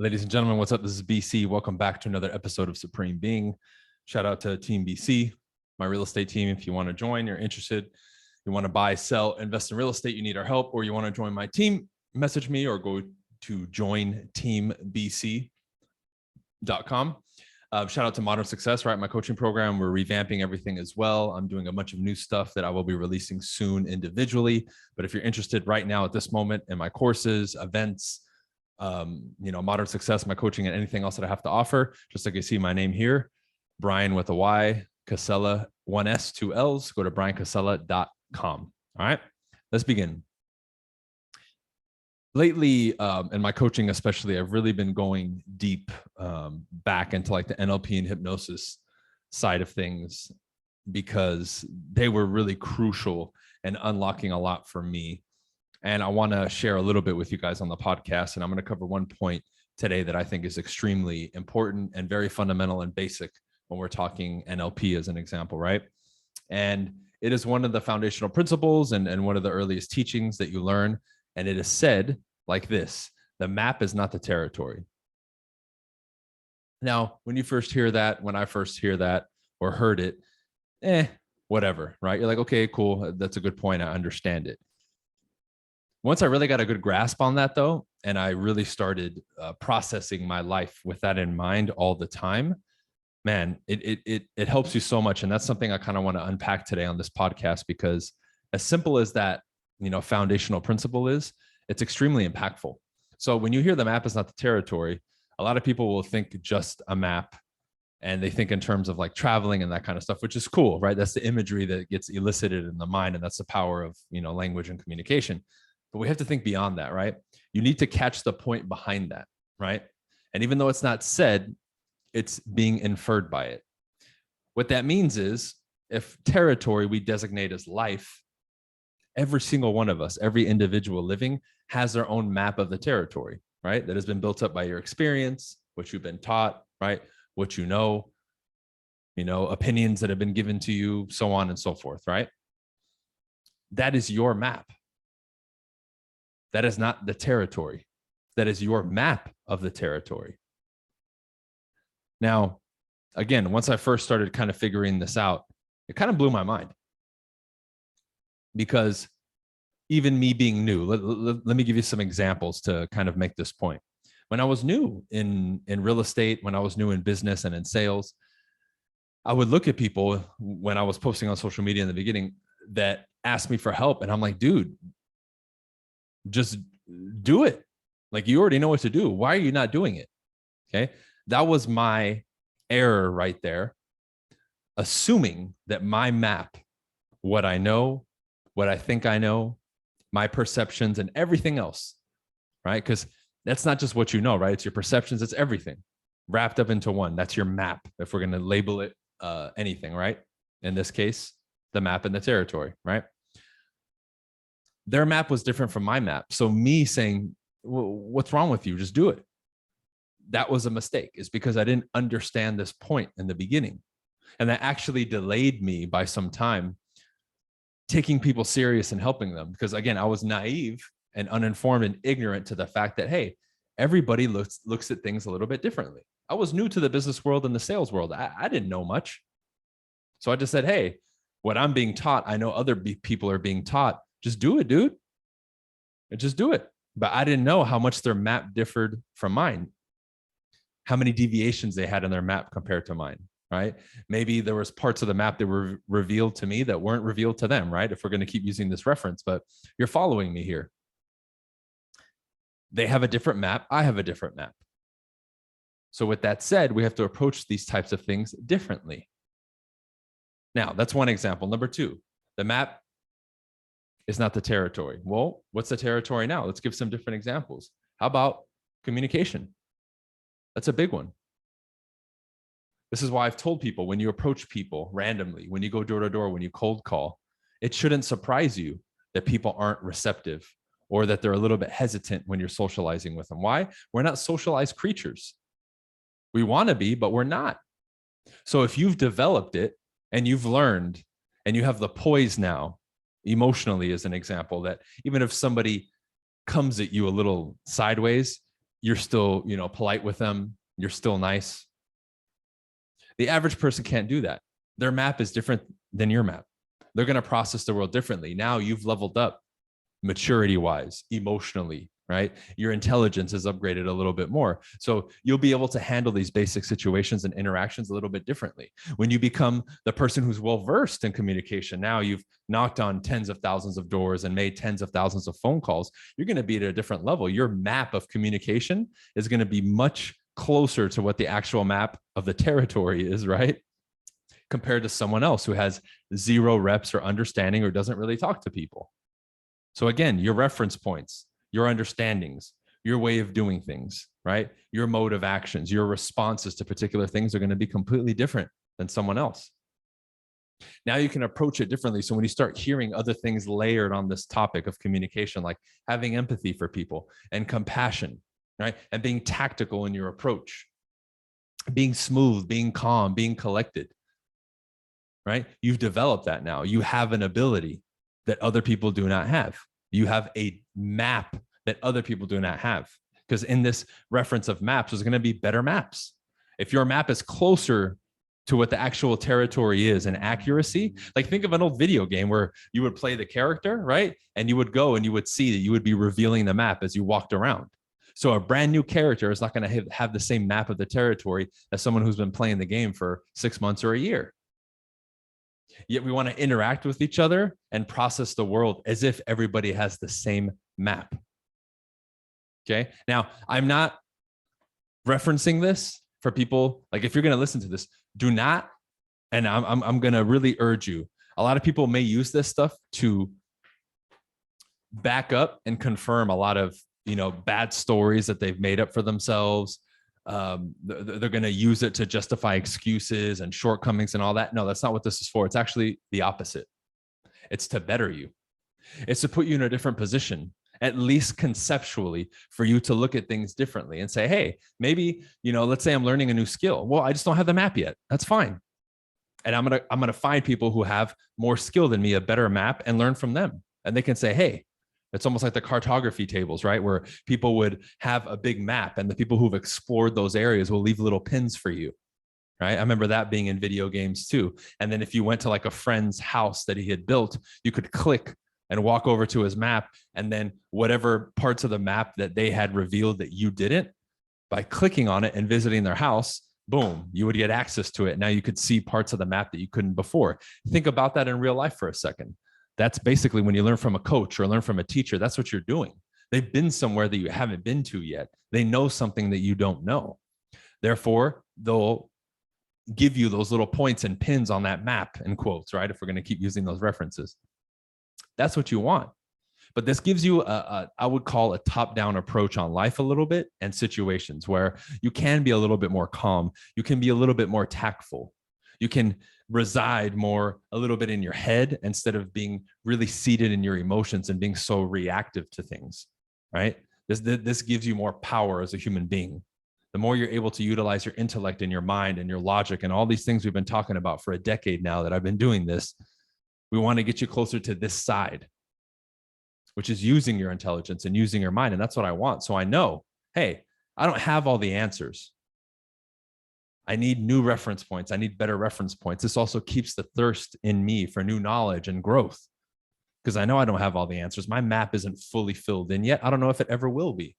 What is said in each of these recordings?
Ladies and gentlemen, what's up? This is BC. Welcome back to another episode of Supreme Being. Shout out to Team BC, my real estate team. If you want to join, you're interested, you want to buy, sell, invest in real estate, you need our help, or you want to join my team, message me or go to jointeambc.com. Shout out to Modern Success, right? My coaching program. We're revamping everything as well. I'm doing a bunch of new stuff that I will be releasing soon individually. But if you're interested right now at this moment in my courses, events, Modern Success, my coaching, and anything else that I have to offer, just like you see my name here, Brian with a Y, Casella, 1S, 2 L's, go to briancasella.com. All right, let's begin. Lately, in my coaching especially, I've really been going deep back into like the NLP and hypnosis side of things because they were really crucial and unlocking a lot for me. And I want to share a little bit with you guys on the podcast. And I'm going to cover one point today that I think is extremely important and very fundamental and basic when we're talking NLP as an example, right? And it is one of the foundational principles and one of the earliest teachings that you learn. And it is said like this: the map is not the territory. Now, when you first hear that, when I first hear that or heard it, whatever, right? You're like, okay, cool. That's a good point. I understand it. Once I really got a good grasp on that though, and I really started processing my life with that in mind all the time, man, it helps you so much. And that's something I kind of want to unpack today on this podcast, because as simple as that, foundational principle is, it's extremely impactful. So when you hear the map is not the territory, a lot of people will think just a map, and they think in terms of like traveling and that kind of stuff, which is cool, right? That's the imagery that gets elicited in the mind. And that's the power of, language and communication. But we have to think beyond that, right? You need to catch the point behind that, right? And even though it's not said, it's being inferred by it. What that means is, if territory we designate as life, every single one of us, every individual living, has their own map of the territory, right? That has been built up by your experience, what you've been taught, right? What opinions that have been given to you, so on and so forth, right? That is your map. That is not the territory. That is your map of the territory. Now, again, once I first started kind of figuring this out, it kind of blew my mind. Because even me being new, let me give you some examples to kind of make this point. When I was new in real estate, when I was new in business and in sales, I would look at people when I was posting on social media in the beginning that asked me for help. And I'm like, dude, just do it. Like, you already know what to do. Why are you not doing it? Okay. That was my error right there. Assuming that my map, what I know, what I think I know, my perceptions and everything else, right? Because that's not just what you know, right? It's your perceptions. It's everything wrapped up into one. That's your map. If we're going to label it anything, right? In this case, the map and the territory, right? Their map was different from my map. So me saying, what's wrong with you? Just do it. That was a mistake. It's because I didn't understand this point in the beginning. And that actually delayed me by some time taking people serious and helping them. Because again, I was naive and uninformed and ignorant to the fact that, hey, everybody looks at things a little bit differently. I was new to the business world and the sales world. I didn't know much. So I just said, hey, what I'm being taught, I know other people are being taught. Just do it, dude. Just do it. But I didn't know how much their map differed from mine, how many deviations they had in their map compared to mine, right? Maybe there was parts of the map that were revealed to me that weren't revealed to them, right? If we're going to keep using this reference, but you're following me here. They have a different map. I have a different map. So with that said, we have to approach these types of things differently. Now, that's one example. Number two, the map is not the territory. Well, what's the territory now? Let's give some different examples. How about communication? That's a big one. This is why I've told people, when you approach people randomly, when you go door to door, when you cold call, it shouldn't surprise you that people aren't receptive or that they're a little bit hesitant when you're socializing with them. Why? We're not socialized creatures. We want to be, but we're not. So if you've developed it and you've learned and you have the poise now, emotionally as an example, that even if somebody comes at you a little sideways, you're still, polite with them. You're still nice. The average person can't do that. Their map is different than your map. They're going to process the world differently. Now you've leveled up maturity wise, emotionally, right? Your intelligence is upgraded a little bit more. So you'll be able to handle these basic situations and interactions a little bit differently. When you become the person who's well versed in communication, now you've knocked on tens of thousands of doors and made tens of thousands of phone calls, you're going to be at a different level. Your map of communication is going to be much closer to what the actual map of the territory is, right? Compared to someone else who has zero reps or understanding or doesn't really talk to people. So again, your reference points, your understandings, your way of doing things, right? Your mode of actions, your responses to particular things are going to be completely different than someone else. Now you can approach it differently. So when you start hearing other things layered on this topic of communication, like having empathy for people and compassion, right? And being tactical in your approach, being smooth, being calm, being collected, right? You've developed that now. You have an ability that other people do not have. You have a map that other people do not have. Because in this reference of maps, there's going to be better maps. If your map is closer to what the actual territory is and accuracy, like think of an old video game where you would play the character, right? And you would go and you would see that you would be revealing the map as you walked around. So a brand new character is not going to have the same map of the territory as someone who's been playing the game for 6 months or a year. Yet we want to interact with each other and process the world as if everybody has the same map. Okay. Now, I'm not referencing this for people. Like if you're going to listen to this, do not, and I'm going to really urge you. A lot of people may use this stuff to back up and confirm a lot of, bad stories that they've made up for themselves. They're going to use it to justify excuses and shortcomings and all that. No, that's not what this is for. It's actually the opposite. It's to better you. It's to put you in a different position, at least conceptually, for you to look at things differently and say, hey, maybe, let's say I'm learning a new skill. Well, I just don't have the map yet. That's fine. And I'm going to find people who have more skill than me, a better map, and learn from them. And they can say, hey, it's almost like the cartography tables, right? Where people would have a big map and the people who've explored those areas will leave little pins for you, right? I remember that being in video games too. And then if you went to like a friend's house that he had built, you could click and walk over to his map. And then whatever parts of the map that they had revealed that you didn't, by clicking on it and visiting their house, boom, you would get access to it. Now you could see parts of the map that you couldn't before. Think about that in real life for a second. That's basically when you learn from a coach or learn from a teacher, that's what you're doing. They've been somewhere that you haven't been to yet. They know something that you don't know. Therefore, they'll give you those little points and pins on that map and quotes, right? If we're going to keep using those references. That's what you want. But this gives you I would call a top-down approach on life a little bit and situations where you can be a little bit more calm. You can be a little bit more tactful. You can reside more a little bit in your head instead of being really seated in your emotions and being so reactive to things, right? This gives you more power as a human being. The more you're able to utilize your intellect and your mind and your logic and all these things we've been talking about for a decade now that I've been doing this, we want to get you closer to this side, which is using your intelligence and using your mind. And that's what I want. So I know, hey, I don't have all the answers. I need new reference points. I need better reference points. This also keeps the thirst in me for new knowledge and growth because I know I don't have all the answers. My map isn't fully filled in yet. I don't know if it ever will be.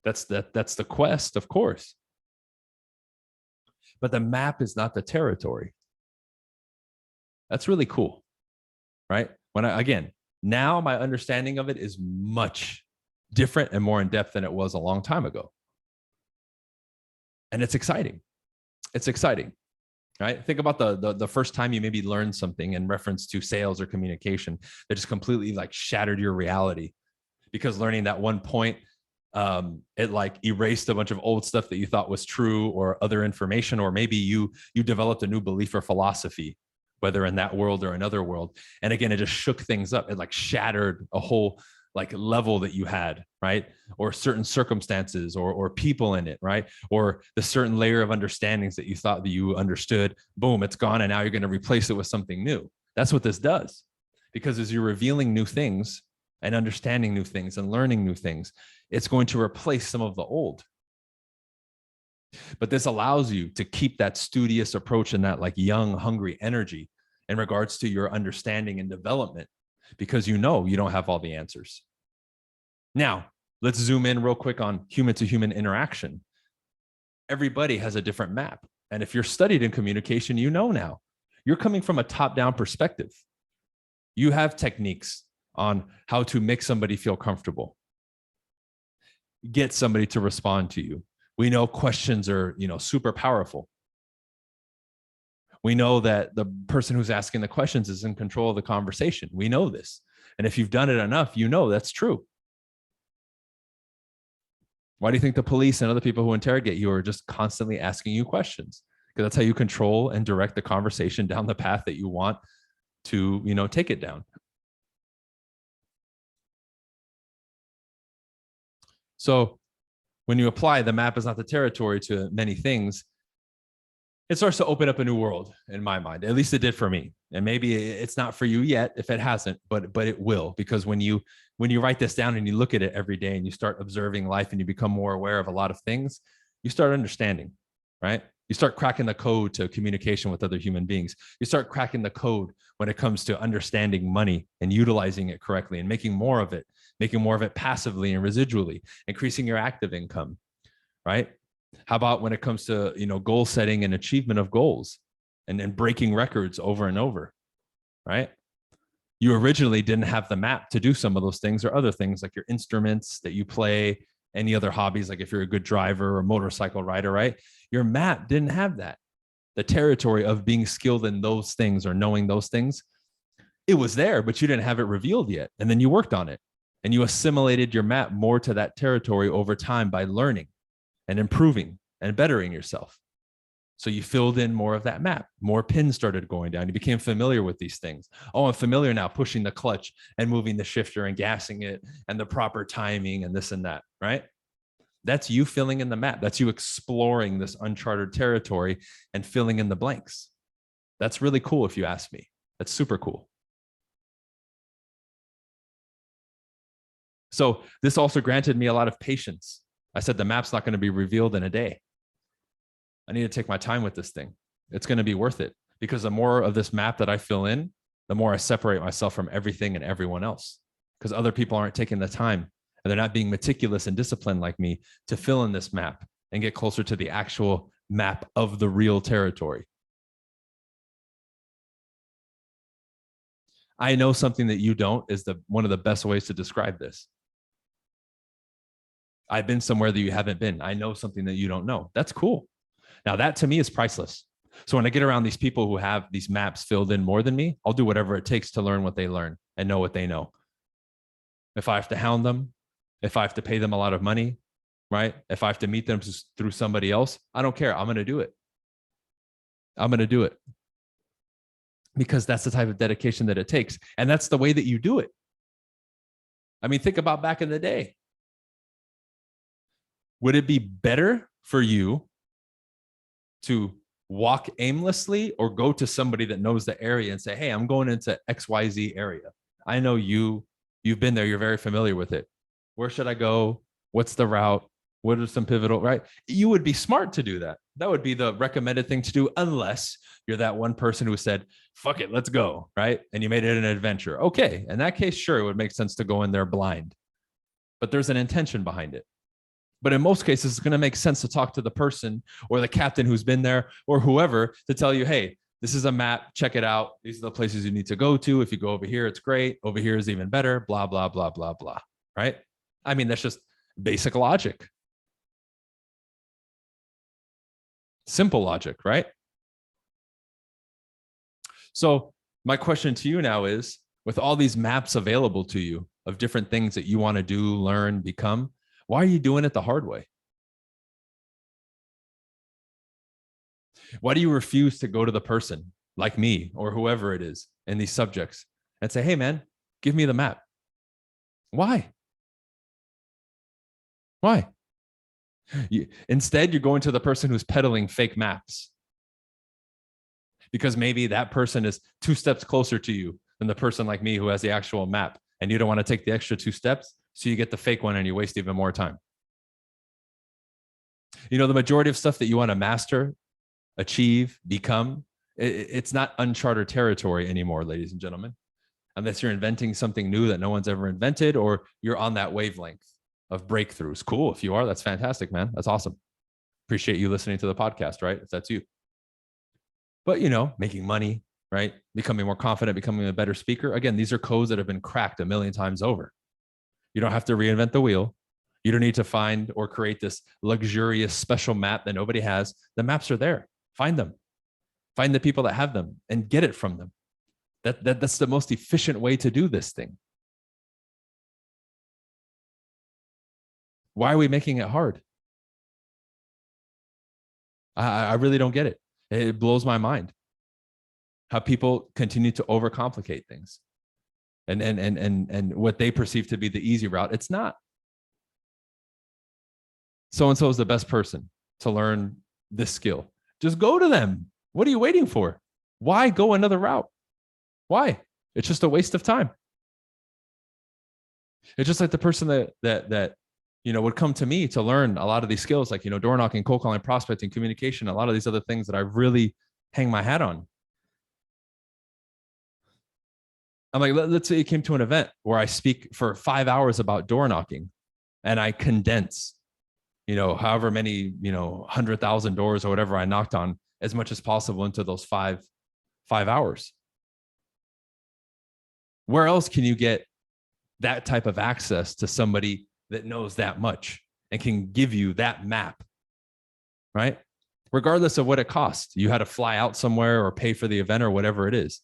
That's the quest, of course. But the map is not the territory. That's really cool, right? Now my understanding of it is much different and more in depth than it was a long time ago. And it's exciting. It's exciting, right? Think about the first time you maybe learned something in reference to sales or communication that just completely like shattered your reality because learning that one point, it like erased a bunch of old stuff that you thought was true or other information, or maybe you developed a new belief or philosophy, whether in that world or another world. And again, it just shook things up. It like shattered a whole like level that you had, right? Or certain circumstances or people in it, right? Or the certain layer of understandings that you thought that you understood, boom, it's gone. And now you're going to replace it with something new. That's what this does. Because as you're revealing new things and understanding new things and learning new things, it's going to replace some of the old. But this allows you to keep that studious approach and that like young, hungry energy in regards to your understanding and development, because you know you don't have all the answers. Now, let's zoom in real quick on human to human interaction. Everybody has a different map. And if you're studied in communication, you know now you're coming from a top-down perspective. You have techniques on how to make somebody feel comfortable, get somebody to respond to you. We know questions are, super powerful. We know that the person who's asking the questions is in control of the conversation. We know this. And if you've done it enough, you know that's true. Why do you think the police and other people who interrogate you are just constantly asking you questions? Because that's how you control and direct the conversation down the path that you want to, take it down. So when you apply the map is not the territory to many things, it starts to open up a new world in my mind. At least it did for me. And maybe it's not for you yet if it hasn't, but it will, because when you write this down and you look at it every day and you start observing life and you become more aware of a lot of things, you start understanding, right? You start cracking the code to communication with other human beings. You start cracking the code when it comes to understanding money and utilizing it correctly and making more of it passively and residually, increasing your active income, right? How about when it comes to, goal setting and achievement of goals and breaking records over and over, right? You originally didn't have the map to do some of those things or other things like your instruments that you play, any other hobbies, like if you're a good driver or motorcycle rider, right? Your map didn't have that. The territory of being skilled in those things or knowing those things, it was there, but you didn't have it revealed yet. And then you worked on it and you assimilated your map more to that territory over time by learning and improving and bettering yourself. So you filled in more of that map. More pins started going down. You became familiar with these things. Oh, I'm familiar now pushing the clutch and moving the shifter and gassing it and the proper timing and this and that, right? That's you filling in the map. That's you exploring this uncharted territory and filling in the blanks. That's really cool if you ask me. That's super cool. So this also granted me a lot of patience. I said the map's not going to be revealed in a day. I need to take my time with this thing. It's going to be worth it, because the more of this map that I fill in, the more I separate myself from everything and everyone else, because other people aren't taking the time and they're not being meticulous and disciplined like me to fill in this map and get closer to the actual map of the real territory. I know something that you don't is one of the best ways to describe this. I've been somewhere that you haven't been. I know something that you don't know. That's cool. Now that to me is priceless. So when I get around these people who have these maps filled in more than me, I'll do whatever it takes to learn what they learn and know what they know. If I have to hound them, if I have to pay them a lot of money, right? If I have to meet them through somebody else, I don't care. I'm going to do it. I'm going to do it. Because that's the type of dedication that it takes. And that's the way that you do it. I mean, think about back in the day. Would it be better for you to walk aimlessly or go to somebody that knows the area and say, hey, I'm going into XYZ area. I know you've been there. You're very familiar with it. Where should I go? What's the route? What are some pivotal, right? You would be smart to do that. That would be the recommended thing to do, unless you're that one person who said, fuck it, let's go, right? And you made it an adventure. Okay, in that case, sure, it would make sense to go in there blind. But there's an intention behind it. But in most cases, it's going to make sense to talk to the person or the captain who's been there or whoever to tell you, hey, this is a map, check it out. These are the places you need to go to. If you go over here, it's great. Over here is even better, blah, blah, blah, blah, blah, right? I mean, that's just basic logic. Simple logic, right? So my question to you now is, with all these maps available to you of different things that you want to do, learn, become, why are you doing it the hard way? Why do you refuse to go to the person like me or whoever it is in these subjects and say, hey, man, give me the map? Why? Why? Instead, you're going to the person who's peddling fake maps, because maybe that person is 2 steps closer to you than the person like me who has the actual map, and you don't want to take the extra 2 steps, so you get the fake one and you waste even more time. The majority of stuff that you want to master, achieve, become, it's not uncharted territory anymore, ladies and gentlemen, unless you're inventing something new that no one's ever invented, or you're on that wavelength of breakthroughs. Cool. If you are, that's fantastic, man. That's awesome. Appreciate you listening to the podcast, right? If that's you. But, making money, right? Becoming more confident, becoming a better speaker. Again, these are codes that have been cracked a million times over. You don't have to reinvent the wheel. You don't need to find or create this luxurious special map that nobody has. The maps are there. Find them. Find the people that have them and get it from them. That's the most efficient way to do this thing. Why are we making it hard? I really don't get it. It blows my mind how people continue to overcomplicate things and what they perceive to be the easy route. It's not. So-and-so is the best person to learn this skill. Just go to them. What are you waiting for? Why go another route? Why? It's just a waste of time. It's just like the person that would come to me to learn a lot of these skills, like, door knocking, cold calling, prospecting, communication, a lot of these other things that I really hang my hat on. I'm like, let's say you came to an event where I speak for 5 hours about door knocking and I condense, however many, 100,000 doors or whatever I knocked on as much as possible into those five hours. Where else can you get that type of access to somebody that knows that much and can give you that map, right? Regardless of what it costs, you had to fly out somewhere or pay for the event or whatever it is.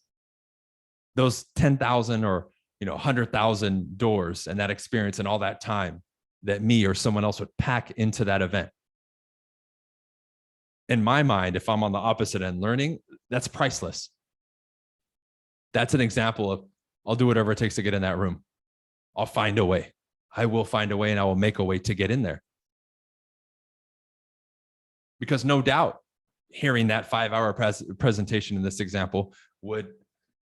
Those 10,000 or 100,000 doors and that experience and all that time that me or someone else would pack into that event. In my mind, if I'm on the opposite end learning, that's priceless. That's an example of I'll do whatever it takes to get in that room. I'll find a way. I will find a way and I will make a way to get in there. Because no doubt, hearing that 5-hour presentation in this example would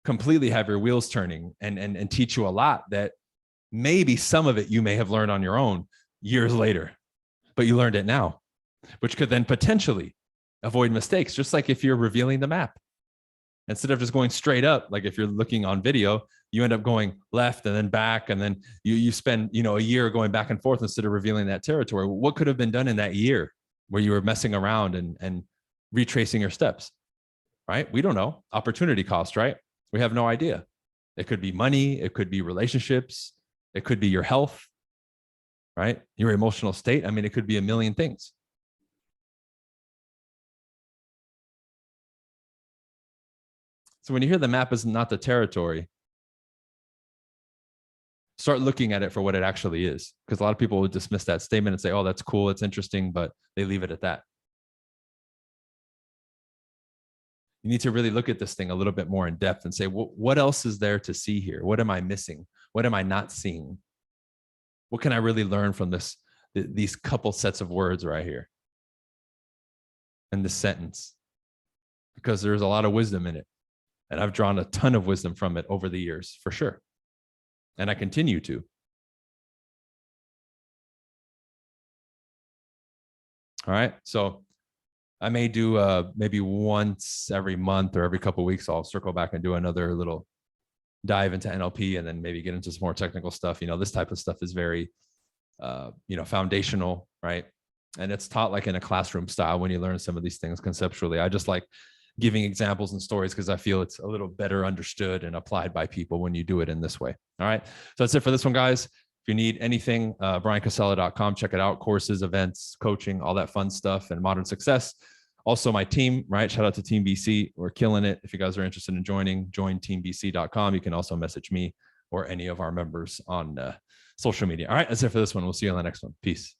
completely have your wheels turning and teach you a lot that maybe some of it you may have learned on your own years later, but you learned it now, which could then potentially avoid mistakes. Just like if you're revealing the map, instead of just going straight up, like if you're looking on video, you end up going left and then back, and then you spend a year going back and forth instead of revealing that territory. What could have been done in that year where you were messing around and retracing your steps, right? We don't know. Opportunity cost, right? We have no idea. It could be money. It could be relationships. It could be your health, right? Your emotional state. I mean, it could be a million things. So when you hear the map is not the territory, start looking at it for what it actually is. Because a lot of people would dismiss that statement and say, oh, that's cool, it's interesting, but they leave it at that. You need to really look at this thing a little bit more in depth and say, what else is there to see here? What am I missing? What am I not seeing? What can I really learn from these couple sets of words right here and this sentence? Because there's a lot of wisdom in it. And I've drawn a ton of wisdom from it over the years, for sure. And I continue to. All right. So I may do maybe once every month or every couple of weeks, I'll circle back and do another little dive into NLP and then maybe get into some more technical stuff. This type of stuff is very, foundational, right? And it's taught like in a classroom style when you learn some of these things conceptually. I just like giving examples and stories because I feel it's a little better understood and applied by people when you do it in this way. All right. So that's it for this one, guys. If you need anything, briancasella.com, check it out. Courses, events, coaching, all that fun stuff, and modern success. Also my team, right? Shout out to Team BC. We're killing it. If you guys are interested in join teambc.com. You can also message me or any of our members on social media. All right. That's it for this one. We'll see you on the next one. Peace.